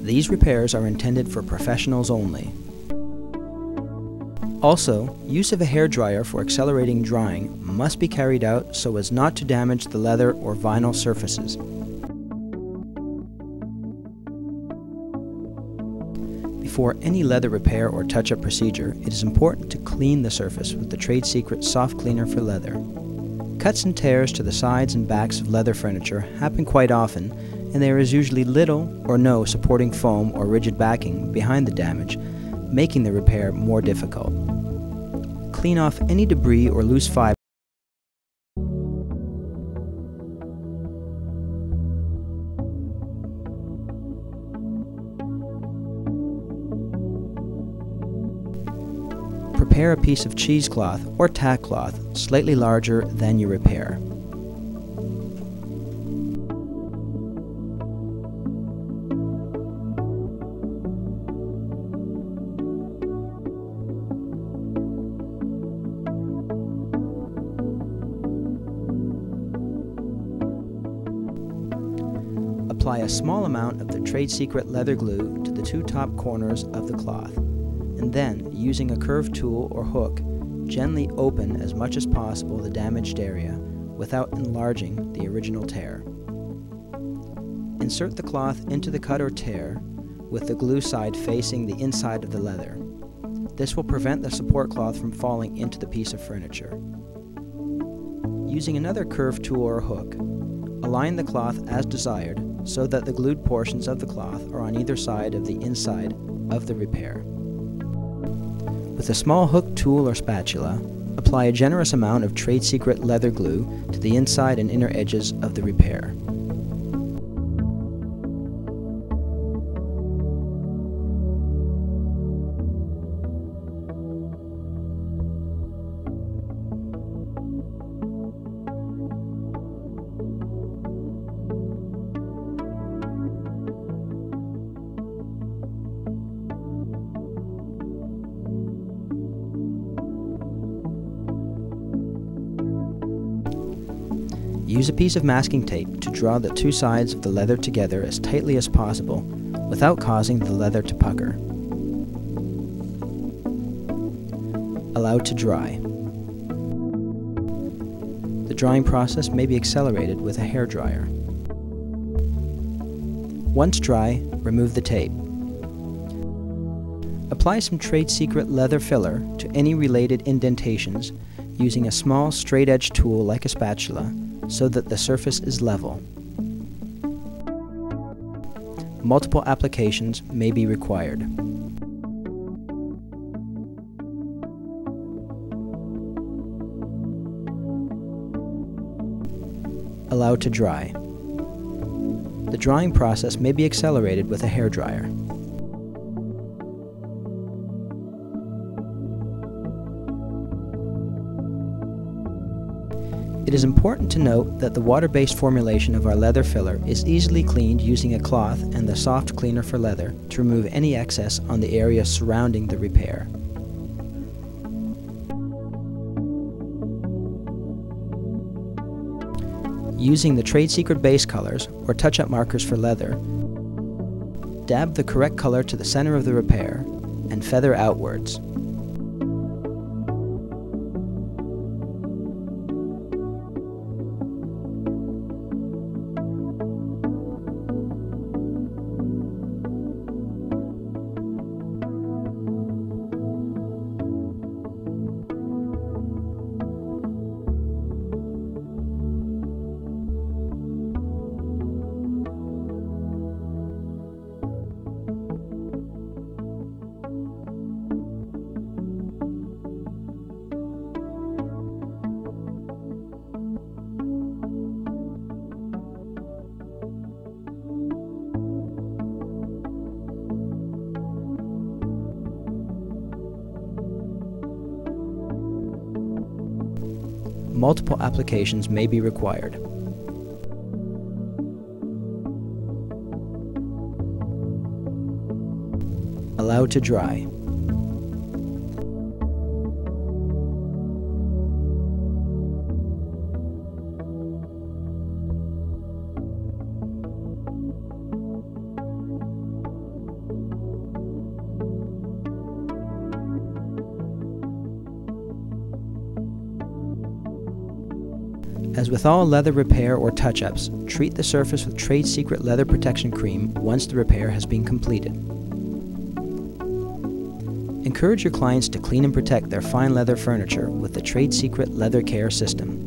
These repairs are intended for professionals only. Also, use of a hairdryer for accelerating drying must be carried out so as not to damage the leather or vinyl surfaces. Before any leather repair or touch-up procedure, it is important to clean the surface with the trade secret soft cleaner for leather. Cuts and tears to the sides and backs of leather furniture happen quite often, and there is usually little or no supporting foam or rigid backing behind the damage, making the repair more difficult. Clean off any debris or loose fiber. Prepare a piece of cheesecloth or tack cloth slightly larger than your repair. Apply a small amount of the trade secret leather glue to the two top corners of the cloth, and then, using a curved tool or hook, gently open as much as possible the damaged area without enlarging the original tear. Insert the cloth into the cut or tear with the glue side facing the inside of the leather. This will prevent the support cloth from falling into the piece of furniture. Using another curved tool or hook, align the cloth as desired so that the glued portions of the cloth are on either side of the inside of the repair. With a small hook tool or spatula, apply a generous amount of trade secret leather glue to the inside and inner edges of the repair. Use a piece of masking tape to draw the two sides of the leather together as tightly as possible without causing the leather to pucker. Allow to dry. The drying process may be accelerated with a hairdryer. Once dry, remove the tape. Apply some trade secret leather filler to any related indentations using a small straight-edge tool like a spatula so that the surface is level. Multiple applications may be required. Allow to dry. The drying process may be accelerated with a hairdryer. It is important to note that the water-based formulation of our leather filler is easily cleaned using a cloth and the soft cleaner for leather to remove any excess on the area surrounding the repair. Using the trade secret base colors or touch-up markers for leather, dab the correct color to the center of the repair and feather outwards. Multiple applications may be required. Allow to dry. As with all leather repair or touch-ups, treat the surface with Trade Secret Leather Protection Cream once the repair has been completed. Encourage your clients to clean and protect their fine leather furniture with the Trade Secret Leather Care System.